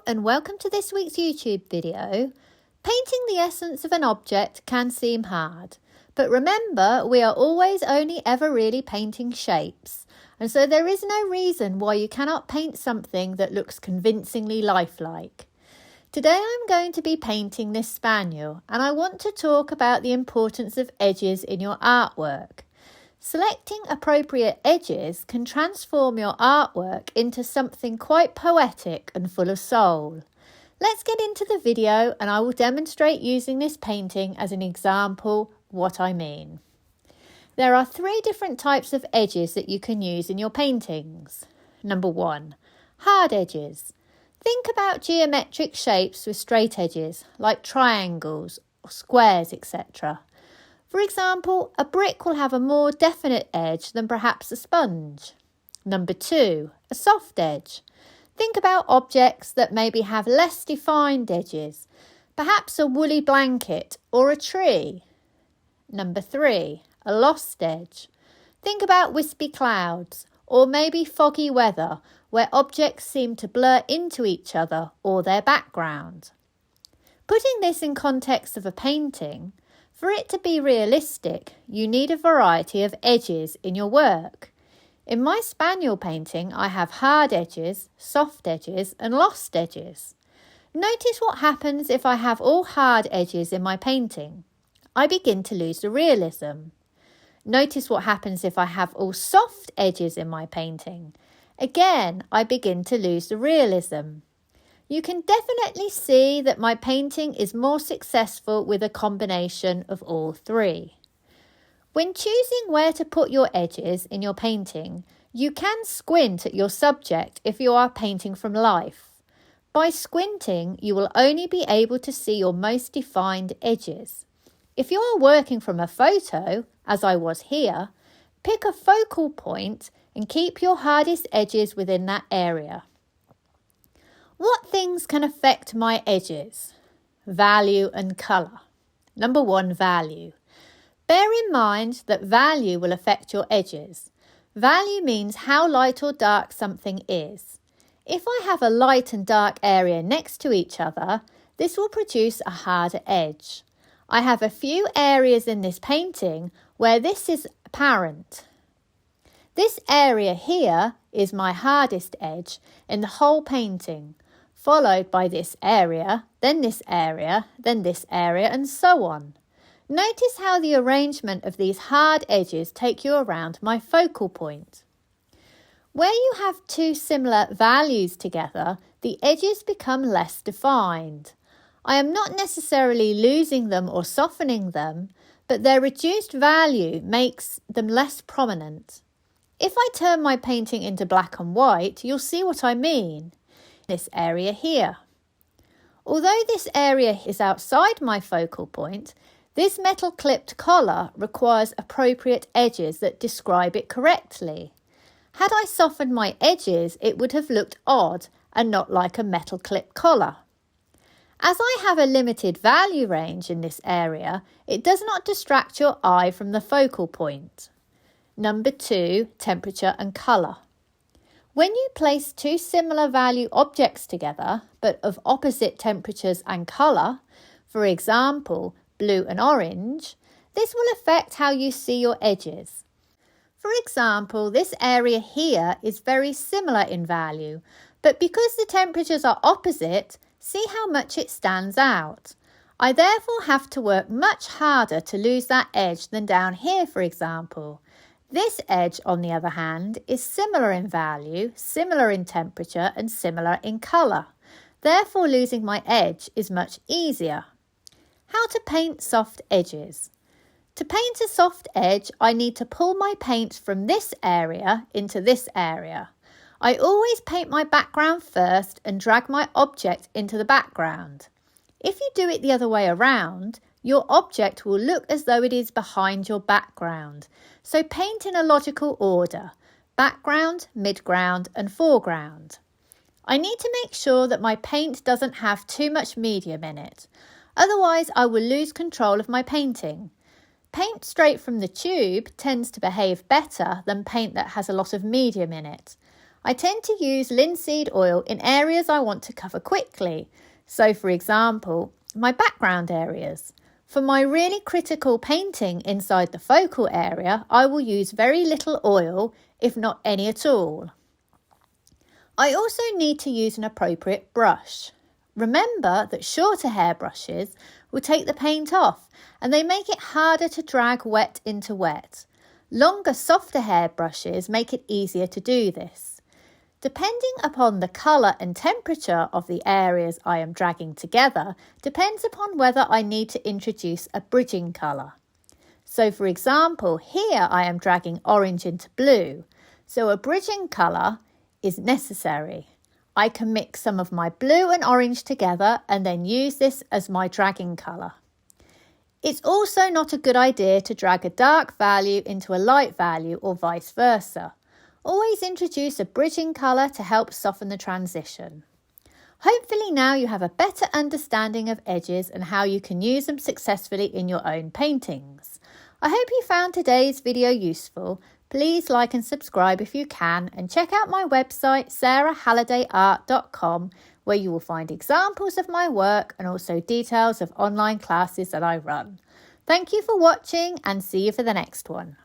and welcome to this week's YouTube video. Painting the essence of an object can seem hard, but remember we are always only ever really painting shapes, and so there is no reason why you cannot paint something that looks convincingly lifelike. Today I'm going to be painting this spaniel, and I want to talk about the importance of edges in your artwork. Selecting appropriate edges can transform your artwork into something quite poetic and full of soul. Let's get into the video and I will demonstrate using this painting as an example what I mean. There are 3 different types of edges that you can use in your paintings. Number 1, hard edges. Think about geometric shapes with straight edges like triangles or squares, etc. For example, a brick will have a more definite edge than perhaps a sponge. Number 2, a soft edge. Think about objects that maybe have less defined edges, perhaps a woolly blanket or a tree. Number 3, a lost edge. Think about wispy clouds or maybe foggy weather where objects seem to blur into each other or their background. Putting this in context of a painting, for it to be realistic, you need a variety of edges in your work. In my spaniel painting, I have hard edges, soft edges and lost edges. Notice what happens if I have all hard edges in my painting. I begin to lose the realism. Notice what happens if I have all soft edges in my painting. Again, I begin to lose the realism. You can definitely see that my painting is more successful with a combination of all 3. When choosing where to put your edges in your painting, you can squint at your subject if you are painting from life. By squinting, you will only be able to see your most defined edges. If you are working from a photo, as I was here, pick a focal point and keep your hardest edges within that area. What things can affect my edges? Value and colour. Number 1, value. Bear in mind that value will affect your edges. Value means how light or dark something is. If I have a light and dark area next to each other, this will produce a harder edge. I have a few areas in this painting where this is apparent. This area here is my hardest edge in the whole painting, followed by this area, then this area, then this area, and so on. Notice how the arrangement of these hard edges take you around my focal point. Where you have 2 similar values together, the edges become less defined. I am not necessarily losing them or softening them, but their reduced value makes them less prominent. If I turn my painting into black and white, you'll see what I mean. This area here. Although this area is outside my focal point, this metal clipped collar requires appropriate edges that describe it correctly. Had I softened my edges, it would have looked odd and not like a metal clip collar. As I have a limited value range in this area, it does not distract your eye from the focal point. Number 2, temperature and colour. When you place 2 similar value objects together, but of opposite temperatures and colour, for example, blue and orange, this will affect how you see your edges. For example, this area here is very similar in value, but because the temperatures are opposite, see how much it stands out. I therefore have to work much harder to lose that edge than down here, for example. This edge, on the other hand, is similar in value, similar in temperature and similar in colour. Therefore, losing my edge is much easier. How to paint soft edges. To paint a soft edge, I need to pull my paint from this area into this area. I always paint my background first and drag my object into the background. If you do it the other way around, your object will look as though it is behind your background. So paint in a logical order: background, midground and foreground. I need to make sure that my paint doesn't have too much medium in it. Otherwise, I will lose control of my painting. Paint straight from the tube tends to behave better than paint that has a lot of medium in it. I tend to use linseed oil in areas I want to cover quickly. So for example, my background areas. For my really critical painting inside the focal area, I will use very little oil, if not any at all. I also need to use an appropriate brush. Remember that shorter hairbrushes will take the paint off and they make it harder to drag wet into wet. Longer, softer hairbrushes make it easier to do this. Depending upon the colour and temperature of the areas I am dragging together depends upon whether I need to introduce a bridging colour. So for example, here I am dragging orange into blue, so a bridging colour is necessary. I can mix some of my blue and orange together and then use this as my dragging colour. It's also not a good idea to drag a dark value into a light value or vice versa. Always introduce a bridging colour to help soften the transition. Hopefully now you have a better understanding of edges and how you can use them successfully in your own paintings. I hope you found today's video useful. Please like and subscribe if you can, and check out my website sarahhalladayart.com, where you will find examples of my work and also details of online classes that I run. Thank you for watching and see you for the next one.